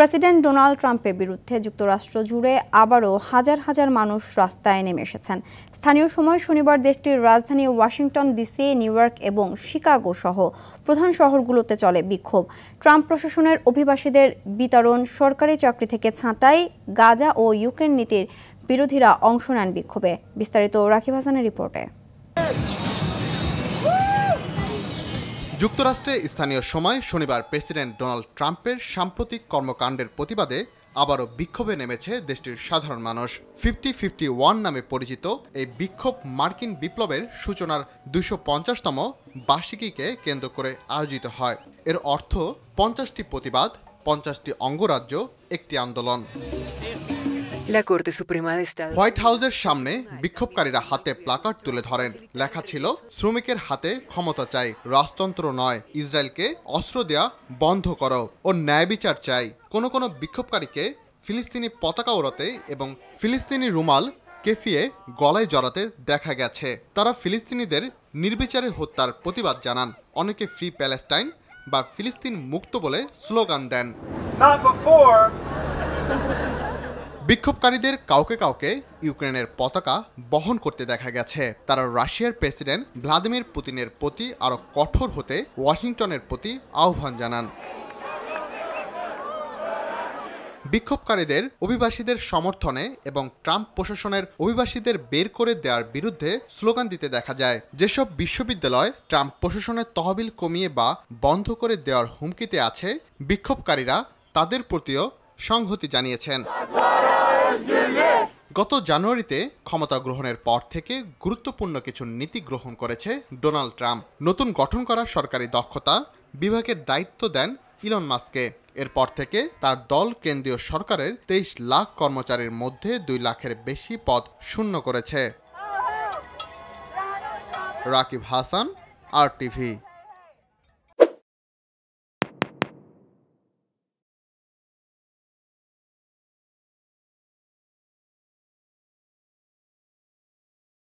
President Donald ট্রাম্পের বিরুদ্ধে যুক্তরাষ্ট্র জুড়ে আবারও হাজার হাজার মানুষ রাস্তায় নেমে এসেছেন। স্থানীয় সময় শনিবার দেশটির রাজধানী ওয়াশিংটন ডিসি, নিউ ইয়র্ক এবং শিকাগো সহ প্রধান শহরগুলোতে চলে বিক্ষোভ। ট্রাম্প প্রশাসনের অভিবাসীদের বিতরণ, সরকারি চাকরি থেকে ছাঁটাই, গাজা ও ইউক্রেন নীতির বিরোধীরা অংশ নেন বিক্ষোভে। বিস্তারিত রাকিব হাসানের রিপোর্টে। যুক্তরাষ্ট্রে স্থানীয় সময় শনিবার প্রেসিডেন্ট ডোনাল্ড ট্রাম্পের সাম্প্রতিক কর্মকাণ্ডের প্রতিবাদে আবারও বিক্ষোভে নেমেছে দেশটির সাধারণ মানুষ। 50-51 নামে পরিচিত এই বিক্ষোভ মার্কিন বিপ্লবের সূচনার 250তম বার্ষিকীকে কেন্দ্র করে আয়োজিত হয়। এর অর্থ 50টি প্রতিবাদ, 50টি অঙ্গরাজ্য, একটি আন্দোলন। হোয়াইট হাউসের সামনে বিক্ষোভকারীরা হাতে প্লাকার্ড তুলে ধরেন। লেখা ছিল, শ্রমিকের হাতে ক্ষমতা চাই, রাজতন্ত্র নয়, ইসরায়েলকে অস্ত্র দেয়া বন্ধ করো ও ন্যায় বিচার চাই। কোনো কোনো বিক্ষোভকারীকে ফিলিস্তিনি পতাকা ওড়াতে এবং ফিলিস্তিনি রুমাল কেফিয়ে গলায় জড়াতে দেখা গেছে। তারা ফিলিস্তিনিদের নির্বিচারে হত্যার প্রতিবাদ জানান। অনেকে ফ্রি প্যালেস্টাইন বা ফিলিস্তিন মুক্ত বলে স্লোগান দেন। বিক্ষোভকারীদের কাউকে কাউকে ইউক্রেনের পতাকা বহন করতে দেখা গেছে। তারা রাশিয়ার প্রেসিডেন্ট ভ্লাদিমির পুতিনের প্রতি আরও কঠোর হতে ওয়াশিংটনের প্রতি আহ্বান জানান। বিক্ষোভকারীদের অভিবাসীদের সমর্থনে এবং ট্রাম্প প্রশাসনের অভিবাসীদের বের করে দেওয়ার বিরুদ্ধে স্লোগান দিতে দেখা যায়। যেসব বিশ্ববিদ্যালয় ট্রাম্প প্রশাসনের তহবিল কমিয়ে বা বন্ধ করে দেওয়ার হুমকিতে আছে, বিক্ষোভকারীরা তাদের প্রতিও সংহতি জানিয়েছেন। গত জানুয়ারিতে ক্ষমতা গ্রহণের পর থেকে গুরুত্বপূর্ণ কিছু নীতি গ্রহণ করেছে ডোনাল্ড ট্রাম্প। নতুন গঠন করা সরকারি দক্ষতা বিভাগের দায়িত্ব দেন ইলন মাস্ককে। এরপর থেকে তার দল কেন্দ্রীয় সরকারের 23 লাখ কর্মচারীর মধ্যে 2 লাখের বেশি পদ শূন্য করেছে। রাকিব হাসান, RTV।